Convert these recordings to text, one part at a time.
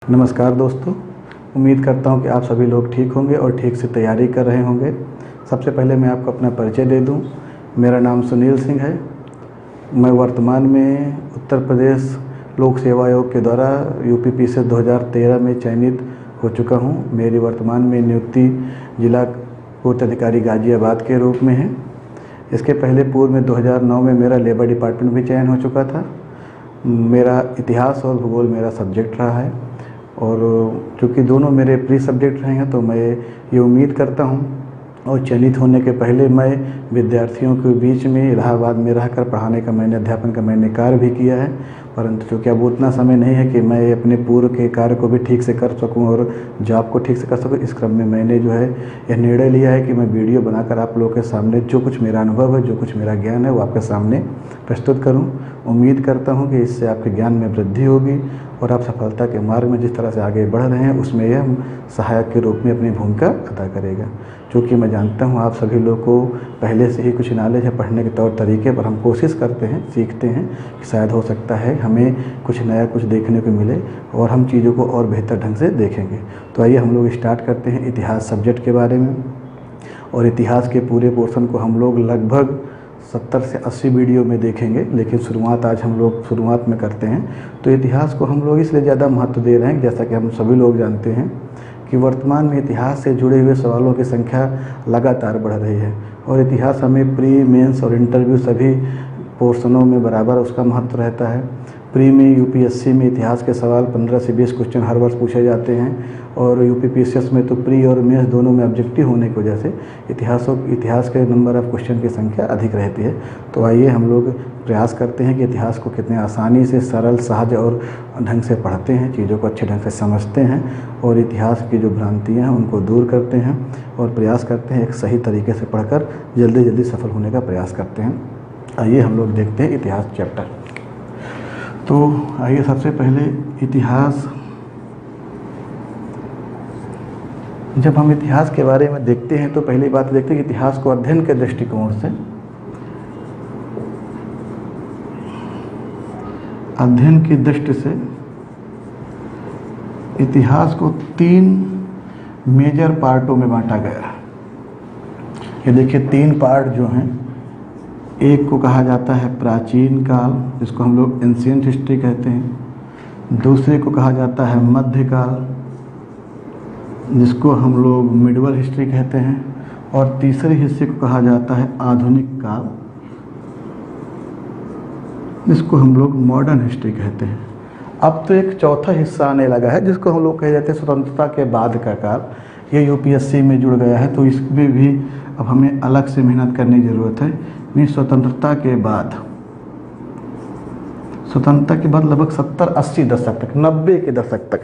नमस्कार दोस्तों, उम्मीद करता हूं कि आप सभी लोग ठीक होंगे और ठीक से तैयारी कर रहे होंगे। सबसे पहले मैं आपको अपना परिचय दे दूं। मेरा नाम सुनील सिंह है। मैं वर्तमान में उत्तर प्रदेश लोक सेवा आयोग के द्वारा यूपीपीसीएस 2013 में चयनित हो चुका हूं। मेरी वर्तमान में नियुक्ति जिला कोर्ट अधिकारी गाजियाबाद के रूप में है। इसके पहले पूर्व में 2009 में मेरा लेबर डिपार्टमेंट भी चयन हो चुका था। मेरा इतिहास और भूगोल मेरा सब्जेक्ट रहा है और चूँकि दोनों मेरे प्री सब्जेक्ट रहे हैं तो मैं ये उम्मीद करता हूँ और चयनित होने के पहले मैं विद्यार्थियों के बीच में इलाहाबाद में रहकर पढ़ाने का अध्यापन का मैंने कार्य भी किया है। परंतु चूँकि अब उतना समय नहीं है कि मैं अपने पूर्व के कार्य को भी ठीक से कर सकूं और जॉब को ठीक से कर सकूं, इस क्रम में मैंने जो है यह निर्णय लिया है कि मैं वीडियो बनाकर आप लोगों के सामने जो कुछ मेरा अनुभव है, जो कुछ मेरा ज्ञान है, वो आपके सामने प्रस्तुत करूं। उम्मीद करता हूं कि इससे आपके ज्ञान में वृद्धि होगी और आप सफलता के मार्ग में जिस तरह से आगे बढ़ रहे हैं उसमें यह सहायक के रूप में अपनी भूमिका अदा करेगा। क्योंकि मैं जानता हूं आप सभी लोग को पहले से ही कुछ नॉलेज है पढ़ने के तौर तरीके पर। हम कोशिश करते हैं, सीखते हैं कि शायद हो सकता है हमें कुछ नया कुछ देखने को मिले और हम चीज़ों को और बेहतर ढंग से देखेंगे। तो आइए हम लोग स्टार्ट करते हैं इतिहास सब्जेक्ट के बारे में। और इतिहास के पूरे पोर्शन को हम लोग लगभग 70 से 80 वीडियो में देखेंगे, लेकिन शुरुआत आज हम लोग शुरुआत में करते हैं। तो इतिहास को हम लोग इसलिए ज़्यादा महत्व दे रहे हैं जैसा कि हम सभी लोग जानते हैं कि वर्तमान में इतिहास से जुड़े हुए सवालों की संख्या लगातार बढ़ रही है और इतिहास हमें प्री, मेंस और इंटरव्यू सभी पोर्शनों में बराबर उसका महत्व रहता है। प्री में यूपीएससी में इतिहास के सवाल 15 से 20 क्वेश्चन हर वर्ष पूछे जाते हैं और यूपीपीसीएस में तो प्री और मेंस दोनों में ऑब्जेक्टिव होने की वजह से इतिहास के नंबर ऑफ क्वेश्चन की संख्या अधिक रहती है। तो आइए हम लोग प्रयास करते हैं कि इतिहास को कितने आसानी से, सरल, सहज और ढंग से पढ़ते हैं, चीज़ों को अच्छे ढंग से समझते हैं और इतिहास की जो भ्रांतियाँ हैं उनको दूर करते हैं और प्रयास करते हैं एक सही तरीके से पढ़कर जल्दी जल्दी सफल होने का प्रयास करते हैं। आइए हम लोग देखते हैं इतिहास चैप्टर। तो आइए सबसे पहले इतिहास, जब हम इतिहास के बारे में देखते हैं तो पहली बात देखते हैं कि इतिहास को अध्ययन के दृष्टिकोण से, अध्ययन की दृष्टि से इतिहास को 3 मेजर पार्टों में बांटा गया। ये देखिए 3 पार्ट जो हैं, एक को कहा जाता है प्राचीन काल जिसको हम लोग एंशिएंट हिस्ट्री कहते हैं, दूसरे को कहा जाता है मध्यकाल जिसको हम लोग मिडवल हिस्ट्री कहते हैं और तीसरे हिस्से को कहा जाता है आधुनिक काल जिसको हम लोग मॉडर्न हिस्ट्री कहते हैं। अब तो एक चौथा हिस्सा आने लगा है जिसको हम लोग कह जाते हैं स्वतंत्रता के बाद का काल। ये यूपीएससी में जुड़ गया है तो इसमें भी अब हमें अलग से मेहनत करने की ज़रूरत है। स्वतंत्रता के बाद लगभग 70-80 दशक तक, 90 के दशक तक,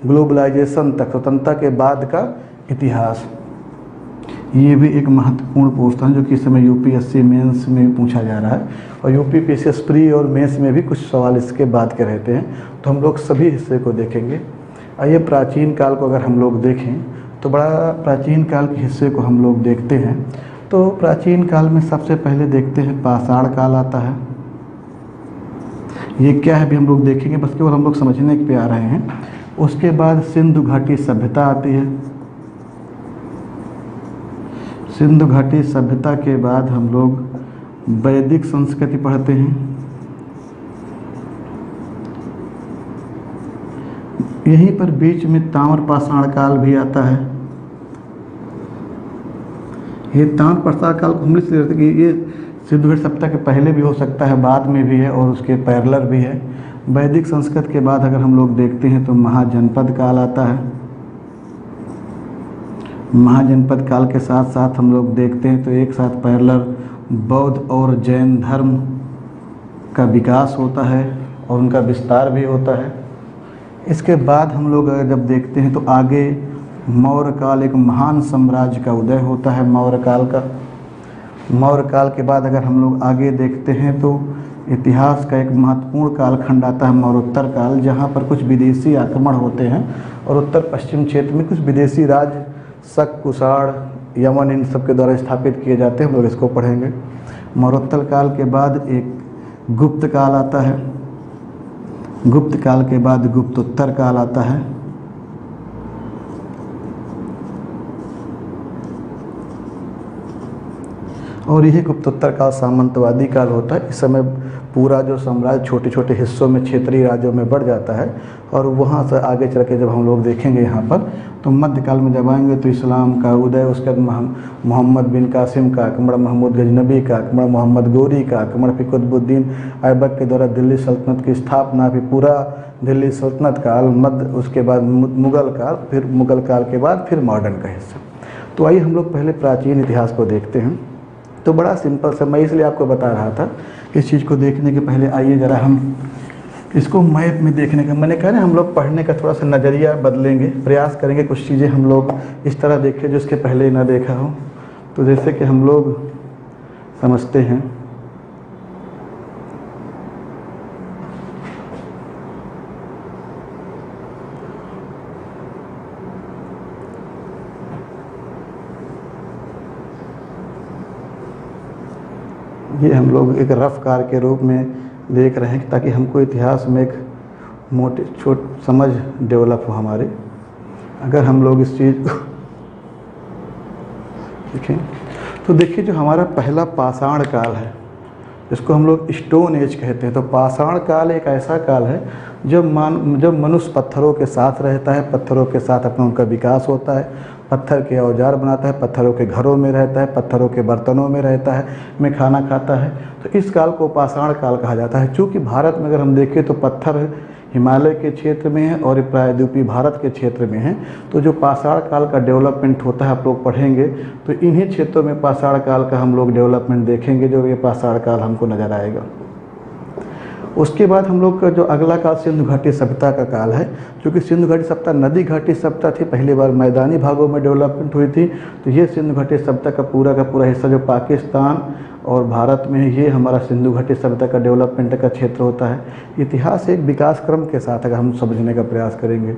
ग्लोबलाइजेशन तक, स्वतंत्रता के बाद का इतिहास, ये भी एक महत्वपूर्ण पोर्शन जो कि इस समय यूपीएससी मेंस में पूछा जा रहा है और यूपीपीसीएस प्री और मेंस में भी कुछ सवाल इसके बाद के रहते हैं। तो हम लोग सभी हिस्से को देखेंगे। आइए प्राचीन काल को अगर हम लोग देखें तो बड़ा प्राचीन काल के हिस्से को हम लोग देखते हैं। तो प्राचीन काल में सबसे पहले देखते हैं पाषाण काल आता है। ये क्या है भी हम लोग देखेंगे, बस केवल हम लोग समझने पे आ रहे हैं। उसके बाद सिंधु घाटी सभ्यता आती है। सिंधु घाटी सभ्यता के बाद हम लोग वैदिक संस्कृति पढ़ते हैं। यहीं पर बीच में ताम्रपाषाण काल भी आता है। ये ताम्रपाषाण काल को हम इसलिए कि ये सिंधु घाटी सभ्यता के पहले भी हो सकता है, बाद में भी है और उसके पैरेलल भी है। वैदिक संस्कृत के बाद अगर हम लोग देखते हैं तो महाजनपद काल आता है। महाजनपद काल के साथ साथ हम लोग देखते हैं तो एक साथ पैरेलल बौद्ध और जैन धर्म का विकास होता है और उनका विस्तार भी होता है। इसके बाद हम लोग जब देखते हैं तो आगे मौर्य काल, एक महान साम्राज्य का उदय होता है मौर्य काल का। मौर्य काल के बाद अगर हम लोग आगे देखते हैं तो इतिहास का एक महत्वपूर्ण कालखंड आता है मौर्योत्तर काल, जहाँ पर कुछ विदेशी आक्रमण होते हैं और उत्तर पश्चिम क्षेत्र में कुछ विदेशी राज्य शक, कुषाण, यमन इन सब के द्वारा स्थापित किए जाते हैं। हम लोग इसको पढ़ेंगे। मौर्योत्तर काल के बाद एक गुप्त काल आता है। गुप्त काल के बाद गुप्तोत्तर काल आता है। और यही गुप्तोत्तर काल सामंतवादी काल होता है। इस समय पूरा जो साम्राज्य छोटे छोटे हिस्सों में, क्षेत्रीय राज्यों में बढ़ जाता है और वहाँ से आगे चल के जब हम लोग देखेंगे यहाँ पर, तो मध्यकाल में जब आएंगे तो इस्लाम का उदय, उसके बाद मोहम्मद बिन कासिम का आक्रमण, महमूद गजनबी का आक्रमण, मोहम्मद गोरी का आक्रमण, फिर कुतुबुद्दीन ऐबक के द्वारा दिल्ली सल्तनत की स्थापना, फिर पूरा दिल्ली सल्तनत काल, मध्य, उसके बाद मुग़ल काल, फिर मुग़ल काल के बाद फिर मॉडर्न का हिस्सा। तो आइए हम लोग पहले प्राचीन इतिहास को देखते हैं। तो बड़ा सिंपल सा, मैं इसलिए आपको बता रहा था इस चीज़ को देखने के पहले आइए ज़रा हम इसको मैप में देखने का, मैंने कहा ना हम लोग पढ़ने का थोड़ा सा नज़रिया बदलेंगे, प्रयास करेंगे कुछ चीज़ें हम लोग इस तरह देखें जो इसके पहले ना देखा हो। तो जैसे कि हम लोग समझते हैं ये हम लोग एक रफ कार के रूप में देख रहे हैं ताकि हमको इतिहास में एक मोटे छोट समझ डेवलप हो हमारे। अगर हम लोग इस चीज़ को देखें तो देखिए जो हमारा पहला पाषाण काल है, जिसको हम लोग स्टोन एज कहते हैं। तो पाषाण काल एक ऐसा काल है जब मनुष्य पत्थरों के साथ रहता है, पत्थरों के साथ अपना उनका विकास होता है, पत्थर के औजार बनाता है, पत्थरों के घरों में रहता है, पत्थरों के बर्तनों में रहता है, में खाना खाता है। तो इस काल को पाषाण काल कहा जाता है। चूँकि भारत में अगर हम देखें तो पत्थर हिमालय के क्षेत्र में है और प्रायद्वीपीय भारत के क्षेत्र में है। तो जो पाषाण काल का डेवलपमेंट होता है, आप लोग पढ़ेंगे तो इन्हीं क्षेत्रों में पाषाण काल का हम लोग डेवलपमेंट देखेंगे, जो ये पाषाण काल हमको नज़र आएगा। उसके बाद हम लोग का जो अगला काल सिंधु घाटी सभ्यता का काल है। क्योंकि सिंधु घाटी सभ्यता नदी घाटी सभ्यता थी, पहली बार मैदानी भागों में डेवलपमेंट हुई थी। तो ये सिंधु घाटी सभ्यता का पूरा हिस्सा जो पाकिस्तान और भारत में है, ये हमारा सिंधु घाटी सभ्यता का डेवलपमेंट का क्षेत्र होता है। इतिहास एक विकास क्रम के साथ अगर हम समझने का प्रयास करेंगे।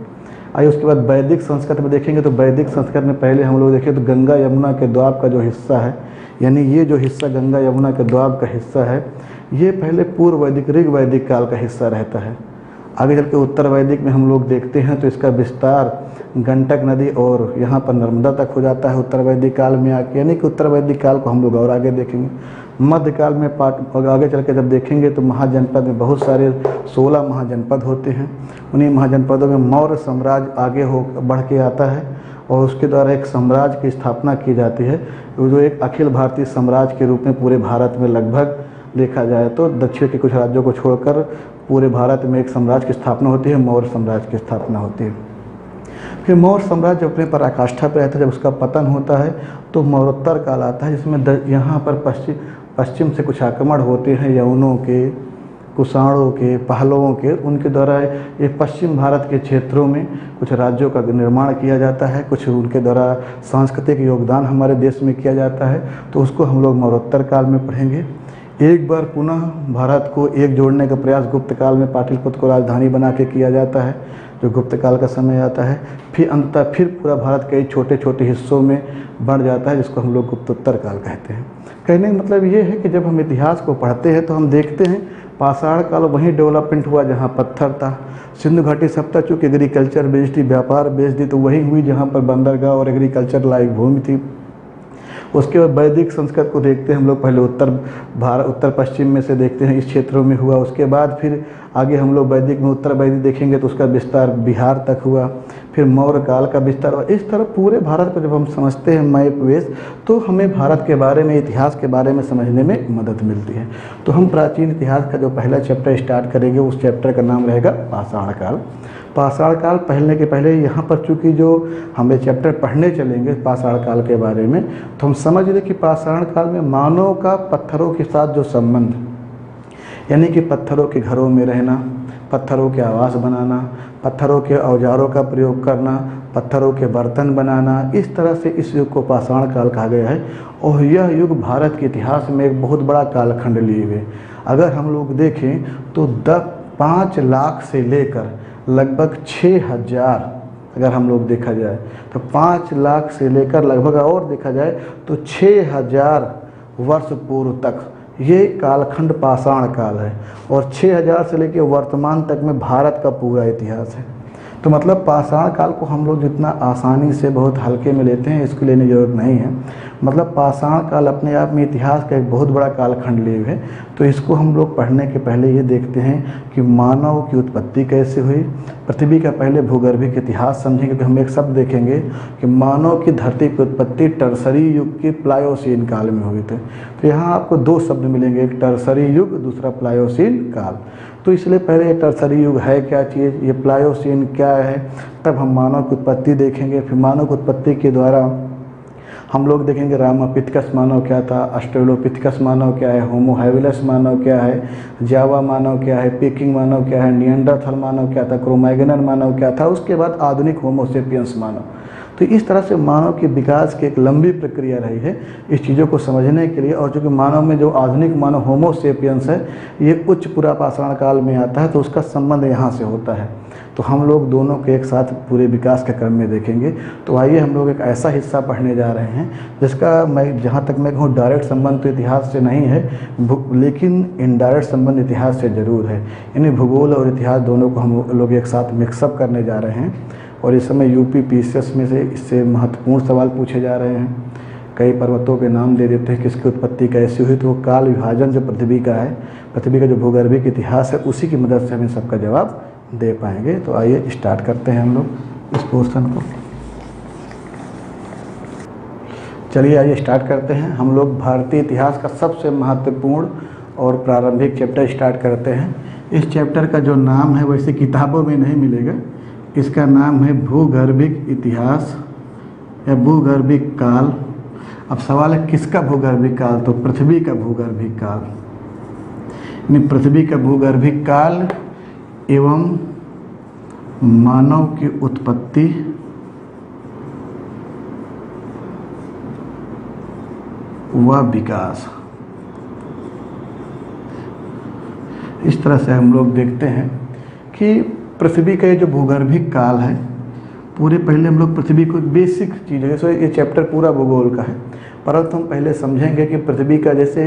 आइए उसके बाद वैदिक संस्कृत में देखेंगे तो वैदिक संस्कृत में पहले हम लोग देखें तो गंगा यमुना के द्वाब का जो हिस्सा है, यानी ये जो हिस्सा गंगा यमुना के द्वाब का हिस्सा है, ये पहले पूर्व वैदिक ऋग वैदिक काल का हिस्सा रहता है। आगे चल के उत्तर वैदिक में हम लोग देखते हैं तो इसका विस्तार गंडक नदी और यहाँ पर नर्मदा तक हो जाता है उत्तर वैदिक काल में आके, यानी कि उत्तर वैदिक काल को हम लोग और आगे देखेंगे। मध्यकाल में आगे चल के जब देखेंगे तो महाजनपद में बहुत सारे 16 महाजनपद होते हैं। उन्हीं महाजनपदों में मौर्य साम्राज्य आगे हो बढ़ के आता है और उसके द्वारा एक साम्राज्य की स्थापना की जाती है, जो एक अखिल भारतीय साम्राज्य के रूप में पूरे भारत में लगभग देखा जाए तो दक्षिण के कुछ राज्यों को छोड़कर पूरे भारत में एक साम्राज्य की स्थापना होती है, मौर्य साम्राज्य की स्थापना होती है। फिर मौर्य साम्राज्य अपने पराकाष्ठा पर रहता है, जब उसका पतन होता है तो मौर्योत्तर काल आता है, जिसमें यहाँ पर पश्चिम से कुछ आक्रमण होते हैं, यवनों के, कुषाणों के, पहलवों के, उनके द्वारा ये पश्चिम भारत के क्षेत्रों में कुछ राज्यों का निर्माण किया जाता है, कुछ उनके द्वारा सांस्कृतिक योगदान हमारे देश में किया जाता है। तो उसको हम लोग मौर्योत्तर काल में पढ़ेंगे। एक बार पुनः भारत को एक जोड़ने का प्रयास गुप्त काल में पाटलिपुत्र को राजधानी बना के किया जाता है, जो गुप्त काल का समय आता है। फिर अंततः फिर पूरा भारत कई छोटे छोटे हिस्सों में बढ़ जाता है, जिसको हम लोग गुप्तोत्तर काल कहते हैं। कहने का मतलब ये है कि जब हम इतिहास को पढ़ते हैं तो हम देखते हैं पाषाण काल वहीं डेवलपमेंट हुआ जहाँ पत्थर था। सिंधु घाटी सभ्यता चूँकि एग्रीकल्चर बेस्ड थी, व्यापार बेस्ड थी, तो वहीं हुई जहाँ पर बंदरगाह और एग्रीकल्चर लायक भूमि थी। उसके बाद वैदिक संस्कृत को देखते हैं हम लोग, पहले उत्तर पश्चिम में से देखते हैं, इस क्षेत्रों में हुआ। उसके बाद फिर आगे हम लोग वैदिक में उत्तर वैदिक देखेंगे तो उसका विस्तार बिहार तक हुआ, फिर मौर्य काल का विस्तार। और इस तरह पूरे भारत को जब हम समझते हैं मैप वेस, तो हमें भारत के बारे में, इतिहास के बारे में समझने में मदद मिलती है। तो हम प्राचीन इतिहास का जो पहला चैप्टर स्टार्ट करेंगे, उस चैप्टर का नाम रहेगा पाषाण काल। पाषाण काल पढ़ने के पहले यहाँ पर चूँकि जो हम ये चैप्टर पढ़ने चलेंगे पाषाण काल के बारे में, तो हम समझ लें कि पाषाण काल में मानव का पत्थरों के साथ जो संबंध, यानी कि पत्थरों के घरों में रहना, पत्थरों के आवास बनाना, पत्थरों के औजारों का प्रयोग करना, पत्थरों के बर्तन बनाना, इस तरह से इस युग को पाषाण काल कहा गया है। और यह युग भारत के इतिहास में एक बहुत बड़ा कालखंड लिए हुए। अगर हम लोग देखें तो 5 लाख से लेकर लगभग 6000, अगर हम लोग देखा जाए तो 5 लाख से लेकर लगभग, और देखा जाए तो 6000 वर्ष पूर्व तक ये कालखंड पाषाण काल है। और 6000 से लेकर वर्तमान तक में भारत का पूरा इतिहास है। तो मतलब पाषाण काल को हम लोग जितना आसानी से बहुत हल्के में लेते हैं, इसको लेने की ज़रूरत नहीं है। मतलब पाषाण काल अपने आप में इतिहास का एक बहुत बड़ा कालखंड लिए हुए है। तो इसको हम लोग पढ़ने के पहले ये देखते हैं कि मानव की उत्पत्ति कैसे हुई, पृथ्वी का पहले भूगर्भिक इतिहास समझेंगे, क्योंकि हम एक शब्द देखेंगे कि मानव की धरती की उत्पत्ति टर्सरी युग के प्लायोसीन काल में हुई थी। तो यहाँ आपको दो शब्द मिलेंगे, एक टर्सरी युग, दूसरा प्लायोसीन काल। तो इसलिए पहले ये टर्सरी युग है क्या चीज़, ये प्लायोसीन क्या है, तब हम मानव की उत्पत्ति देखेंगे। फिर मानव की उत्पत्ति के द्वारा हम लोग देखेंगे रामापिथेकस मानव क्या था, ऑस्ट्रेलोपिथेकस मानव क्या है, होमो हैबिलस मानव क्या है, जावा मानव क्या है, पेकिंग मानव क्या है, निएंडरथल मानव क्या था, क्रोमैग्नन मानव क्या था, उसके बाद आधुनिक होमो सेपियंस मानव। तो इस तरह से मानव के विकास की एक लंबी प्रक्रिया रही है इस चीज़ों को समझने के लिए। और चूँकि मानव में जो आधुनिक मानव होमो सेपियंस है ये उच्च पुरापाषाण काल में आता है, तो उसका संबंध यहाँ से होता है। तो हम लोग दोनों के एक साथ पूरे विकास के क्रम में देखेंगे। तो आइए हम लोग एक ऐसा हिस्सा पढ़ने जा रहे हैं जिसका मैं जहाँ तक मैं कहूँ डायरेक्ट संबंध तो इतिहास से नहीं है, लेकिन इनडायरेक्ट संबंध इतिहास से ज़रूर है। यानी भूगोल और इतिहास दोनों को हम लोग एक साथ मिक्सअप करने जा रहे हैं। और इस समय यूपी पीसीएस में से इससे महत्वपूर्ण सवाल पूछे जा रहे हैं। कई पर्वतों के नाम दे देते हैं, किसकी उत्पत्ति कैसी हुई, तो वो काल विभाजन जो पृथ्वी का है, पृथ्वी का जो भूगर्भिक इतिहास है, उसी की मदद से हम इन सबका जवाब दे पाएंगे। तो आइए स्टार्ट करते हैं हम लोग इस पोर्शन को। चलिए आइए स्टार्ट करते हैं। हम लोग भारतीय इतिहास का सबसे महत्वपूर्ण और प्रारंभिक चैप्टर स्टार्ट करते हैं। इस चैप्टर का जो नाम है वैसे किताबों में नहीं मिलेगा, इसका नाम है भूगर्भिक इतिहास या भूगर्भिक काल। अब सवाल है किसका भूगर्भिक काल, तो पृथ्वी का भूगर्भिक काल, यानी पृथ्वी का भूगर्भिक काल एवं मानव की उत्पत्ति व विकास। इस तरह से हम लोग देखते हैं कि पृथ्वी का ये जो भूगर्भिक काल है, पूरे पहले हम लोग पृथ्वी को बेसिक चीज़ है, जैसे ये चैप्टर पूरा भूगोल का है, परंतु हम पहले समझेंगे कि पृथ्वी का जैसे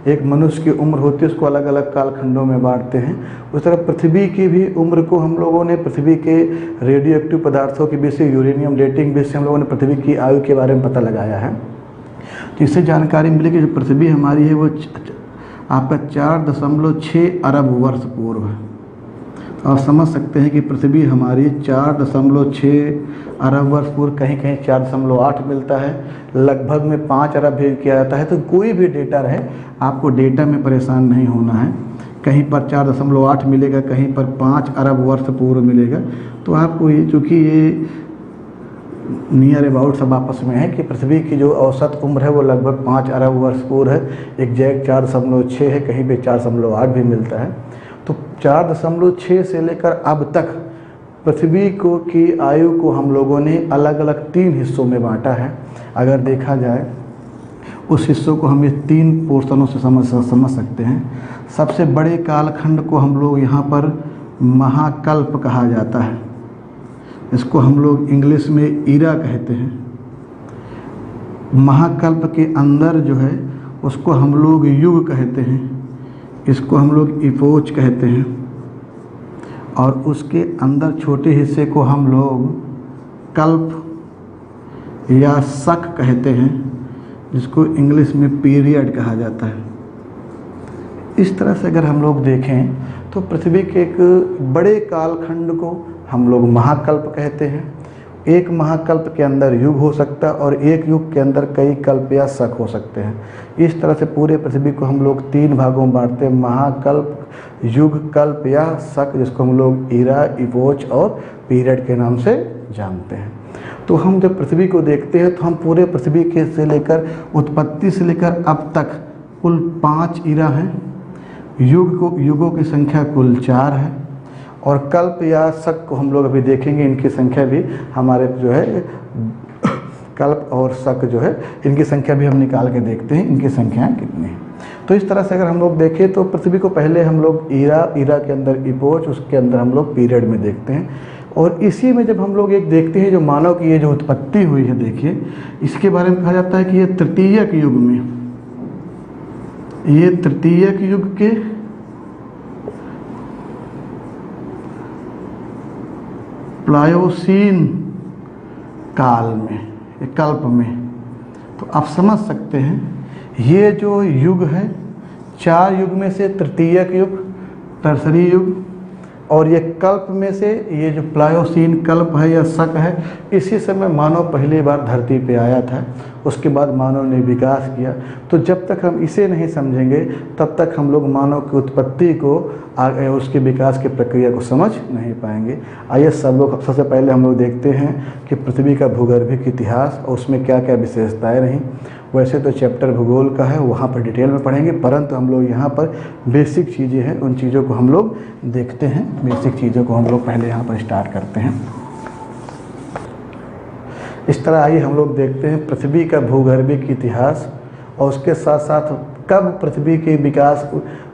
एक मनुष्य की उम्र होती है उसको अलग अलग कालखंडों में बांटते हैं, उस तरह पृथ्वी की भी उम्र को हम लोगों ने पृथ्वी के रेडियो एक्टिव पदार्थों के बेस से, यूरेनियम डेटिंग बेस से हम लोगों ने पृथ्वी की आयु के बारे में पता लगाया है। तो इससे जानकारी मिली कि जो पृथ्वी हमारी है वो आपका 4.6 अरब वर्ष पूर्व है। और समझ सकते हैं कि पृथ्वी हमारी 4.6 अरब वर्ष पूर्व, कहीं कहीं 4.8 मिलता है, लगभग में 5 अरब भी किया जाता है। तो कोई भी डेटा रहे, आपको डेटा में परेशान नहीं होना है। कहीं पर 4.8 मिलेगा, कहीं पर 5 अरब वर्ष पूर्व मिलेगा। तो आपको ये, चूँकि ये नियर अबाउट सब आपस में है कि पृथ्वी की जो औसत उम्र है वो लगभग 5 अरब वर्ष पूर्व है। एग्जैक्ट 4.6 है, कहीं पे 4.8 भी मिलता है। तो 4.6 से लेकर अब तक पृथ्वी को की आयु को हम लोगों ने अलग अलग 3 हिस्सों में बांटा है। अगर देखा जाए उस हिस्सों को हम इस 3 पोर्शनों से समझ सकते हैं। सबसे बड़े कालखंड को हम लोग यहाँ पर महाकल्प कहा जाता है, इसको हम लोग इंग्लिश में ईरा कहते हैं। महाकल्प के अंदर जो है उसको हम लोग युग कहते हैं, इसको हम लोग इपोच कहते हैं। और उसके अंदर छोटे हिस्से को हम लोग कल्प या शक कहते हैं, जिसको इंग्लिश में पीरियड कहा जाता है। इस तरह से अगर हम लोग देखें तो पृथ्वी के एक बड़े कालखंड को हम लोग महाकल्प कहते हैं। एक महाकल्प के अंदर युग हो सकता है और एक युग के अंदर कई कल्प या शक हो सकते हैं। इस तरह से पूरे पृथ्वी को हम लोग 3 भागों में बांटते हैं, महाकल्प, युग, कल्प या शक, जिसको हम लोग ईरा, इपोच और पीरियड के नाम से जानते हैं। तो हम जब पृथ्वी को देखते हैं तो हम पूरे पृथ्वी के से लेकर उत्पत्ति से लेकर अब तक कुल 5 ईरा हैं। युगों की संख्या कुल 4 है। और कल्प या शक को हम लोग अभी देखेंगे, इनकी संख्या भी हमारे जो है कल्प और शक जो है इनकी संख्या भी हम निकाल के देखते हैं, इनकी संख्याएं कितनी हैं। तो इस तरह से अगर हम लोग देखें तो पृथ्वी को पहले हम लोग ईरा के अंदर इपोच, उसके अंदर हम लोग पीरियड में देखते हैं। और इसी में जब हम लोग एक देखते हैं जो मानव की ये जो उत्पत्ति हुई है, देखिए इसके बारे में कहा जाता है कि ये तृतीयक युग में, ये तृतीयक युग के प्लायोसीन काल में, कल्प में। तो आप समझ सकते हैं ये जो युग है, 4 युग में से तृतीयक युग, टर्सरी युग, और ये कल्प में से ये जो प्लायोसीन कल्प है या शक है, इसी समय मानव पहली बार धरती पे आया था। उसके बाद मानव ने विकास किया। तो जब तक हम इसे नहीं समझेंगे तब तक हम लोग मानव की उत्पत्ति को, आगे उसके विकास की प्रक्रिया को समझ नहीं पाएंगे। आइए सब लोग सबसे पहले हम लोग देखते हैं कि पृथ्वी का भूगर्भिक इतिहास और उसमें क्या क्या विशेषताएँ रहीं। वैसे तो चैप्टर भूगोल का है, वहाँ पर डिटेल में पढ़ेंगे, परंतु हम लोग यहाँ पर बेसिक चीज़ें हैं, उन चीज़ों को हम लोग देखते हैं। बेसिक चीज़ों को हम लोग पहले यहाँ पर स्टार्ट करते हैं। इस तरह आइए हम लोग देखते हैं पृथ्वी का भूगर्भिक इतिहास, और उसके साथ साथ कब पृथ्वी के विकास,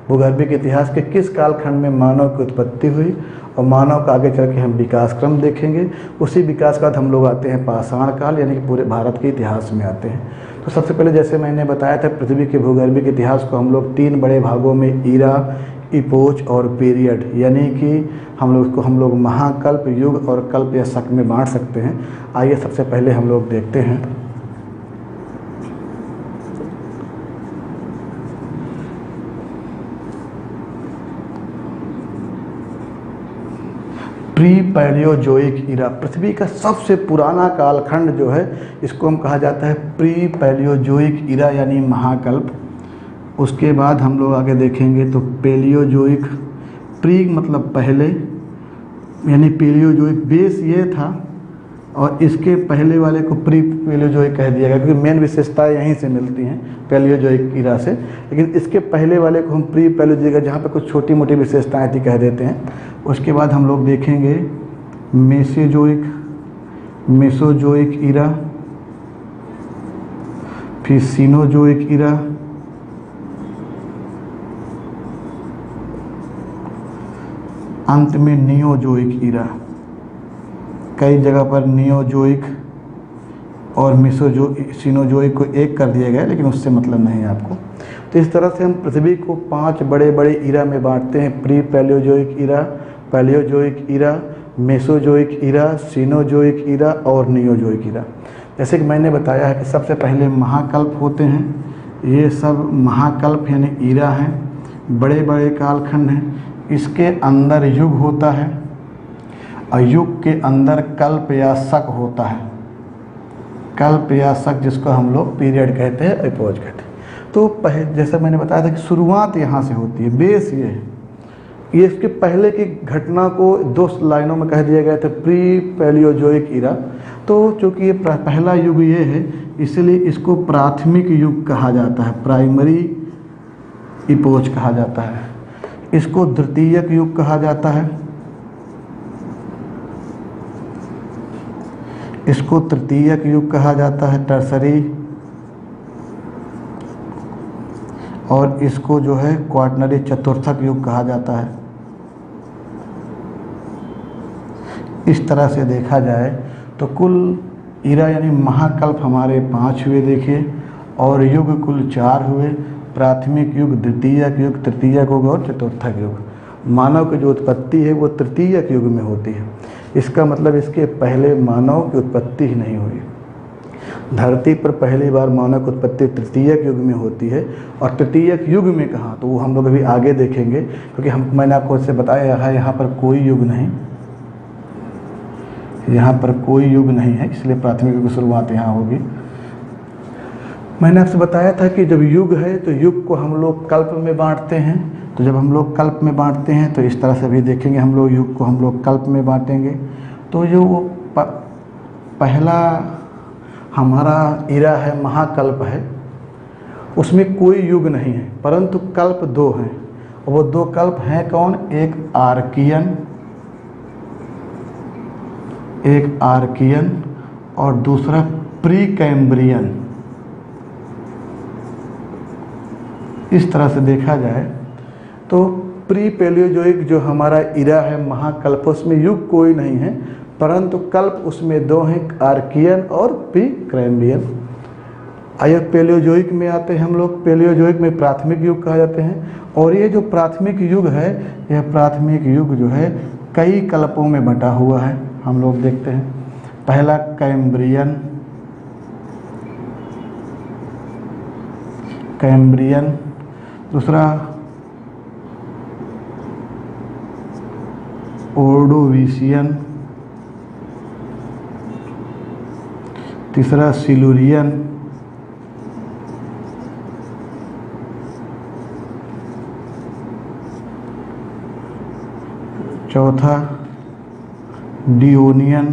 भूगर्भिक इतिहास के किस कालखंड में मानव की उत्पत्ति हुई, और मानव का आगे चल के हम विकास क्रम देखेंगे। उसी विकास का बाद हम लोग आते हैं पाषाण काल, यानी कि पूरे भारत के इतिहास में आते हैं। तो सबसे पहले जैसे मैंने बताया था, पृथ्वी के भूगर्भिक इतिहास को हम लोग 3 बड़े भागों में, ईरा, इपोच और पीरियड, यानी कि हम लोग महाकल्प, युग और कल्प या शक में बांट सकते हैं। आइए सबसे पहले हम लोग देखते हैं प्री पैलियोजोइक ईरा। पृथ्वी का सबसे पुराना कालखंड जो है, इसको हम कहा जाता है प्री पैलियोजोइक ईरा, यानी महाकल्प। उसके बाद हम लोग आगे देखेंगे तो पैलियोजोइक, प्री मतलब पहले, यानी पैलियोजोइक बेस ये था, और इसके पहले वाले को प्री पैलियोजोइक कह दिया गया, क्योंकि मेन विशेषताएं यहीं से मिलती हैं पैलियोजोइक ईरा से। लेकिन इसके पहले वाले को हम प्री पैलियोजोइक, जहाँ पे कुछ छोटी मोटी विशेषताएं थी, कह देते हैं। उसके बाद हम लोग देखेंगे मेसोजोइक ईरा, फिर सीनोजोइक ईरा, अंत में नियोजोइक ईरा। कई जगह पर नियोजोइक और सीनोजोइक को एक कर दिया गया, लेकिन उससे मतलब नहीं है आपको। तो इस तरह से हम पृथ्वी को 5 बड़े बड़े ईरा में बांटते हैं: pre Palaeozoic era, Palaeozoic era, Mesozoic era, Cenozoic era और नियोजोइक ईरा। जैसे कि मैंने बताया है कि सबसे पहले महाकल्प होते हैं। ये सब महाकल्प यानी ईरा हैं, बड़े बड़े कालखंड हैं। इसके अंदर युग होता है, और युग के अंदर कल्प या शक होता है। कल्प या शक, जिसको हम लोग पीरियड कहते हैं, एपोज कहते हैं। तो जैसे मैंने बताया था कि शुरुआत यहाँ से होती है, बेस ये है। ये इसके पहले की घटना को 2 लाइनों में कह दिया गया था, प्री पैलियोजोइक ईरा। तो चूँकि ये पहला युग ये है, इसलिए इसको प्राथमिक युग कहा जाता है, प्राइमरी इपोज कहा जाता है। इसको द्वितीयक युग कहा जाता है, इसको तृतीयक युग कहा जाता है, टर्सरी, और इसको जो है क्वाटरनरी, चतुर्थक युग कहा जाता है। इस तरह से देखा जाए तो कुल ईरा यानी महाकल्प हमारे 5 हुए देखिए, और युग कुल 4 हुए: प्राथमिक युग, द्वितीयक युग, तृतीयक युग और चतुर्थक युग। मानव की जो उत्पत्ति है वो तृतीयक युग में होती है। इसका मतलब इसके पहले मानव की उत्पत्ति ही नहीं हुई। धरती पर पहली बार मानव की उत्पत्ति तृतीयक युग में होती है, और तृतीयक युग में कहाँ, तो वो हम लोग अभी आगे देखेंगे, क्योंकि मैंने आपको इससे बताया है यहाँ पर कोई युग नहीं, यहाँ पर कोई युग नहीं है, इसलिए प्राथमिक युग की शुरुआत यहाँ होगी। मैंने आपसे बताया था कि जब युग है तो युग को हम लोग कल्प में बांटते हैं। तो जब हम लोग कल्प में बांटते हैं तो इस तरह से भी देखेंगे, हम लोग युग को हम लोग कल्प में बांटेंगे। तो जो पहला हमारा ईरा है, महाकल्प है, उसमें कोई युग नहीं है, परंतु कल्प 2 हैं। और वो 2 कल्प हैं कौन? एक आर्कियन और दूसरा प्री कैम्ब्रियन। इस तरह से देखा जाए तो प्री पैलियोजोइक जो हमारा ईरा है, महाकल्प, उसमें युग कोई नहीं है, परंतु कल्प उसमें 2 हैं, आर्कियन और प्री कैम्ब्रियन। आइए पैलियोजोइक में आते हैं हम लोग। पैलियोजोइक में प्राथमिक युग कहा जाते हैं, और ये जो प्राथमिक युग है, यह प्राथमिक युग जो है कई कल्पों में बटा हुआ है। हम लोग देखते हैं। पहला कैम्ब्रियन, दूसरा ओर्डोविशियन, तीसरा सिलुरियन, चौथा डियोनियन,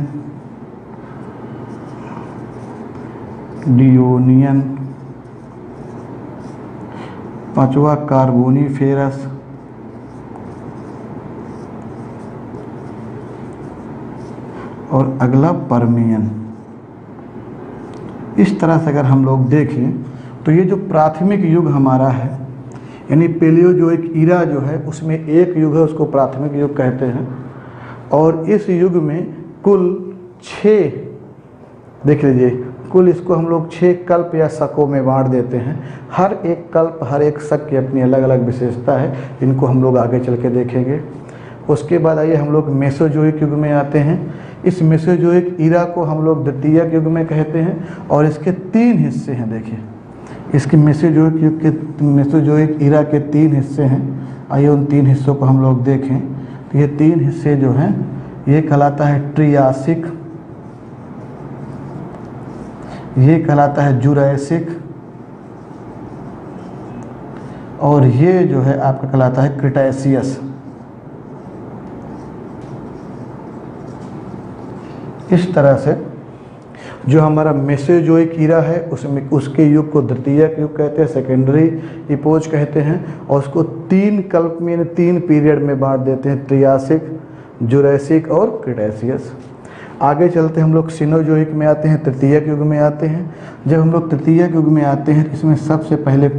पांचवा कार्बोनीफेरस, और अगला पर्मियन। इस तरह से अगर हम लोग देखें तो ये जो प्राथमिक युग हमारा है, यानी पेलियोजोइक ईरा जो है उसमें एक युग है, उसको प्राथमिक युग कहते हैं। और इस युग में कुल 6, देख लीजिए, कुल इसको हम लोग 6 कल्प या शकों में बांट देते हैं। हर एक कल्प, हर एक शक की अपनी अलग अलग विशेषता है, इनको हम लोग आगे चल के देखेंगे। उसके बाद आइए हम लोग मेसोजोइक युग में आते हैं। इस मेसोजोइक ईरा को हम लोग द्वितीयक युग में कहते हैं और इसके 3 हिस्से हैं। देखिए, इसके मेसोजोइक ईरा के 3 हिस्से हैं। आइए उन 3 हिस्सों को हम लोग देखें। तो ये 3 हिस्से जो हैं, ये कहलाता है ट्रियासिक, ये कहलाता है जुरैसिक, और ये जो है आपका कहलाता है क्रिटेशियस। इस तरह से जो हमारा मेसोजोइक ईरा है उसमें उसके युग को द्वितीयक युग कहते हैं, सेकेंडरी इपोज कहते हैं, और उसको 3 कल्प में 3 पीरियड में बांट देते हैं, ट्रियासिक, जुरैसिक और क्रिटेशियस। आगे चलते हम लोग सिनोजोइक में आते हैं, तृतीयक युग में आते हैं। जब हम लोग तृतीयक युग में आते हैं तो इसमें सबसे पहले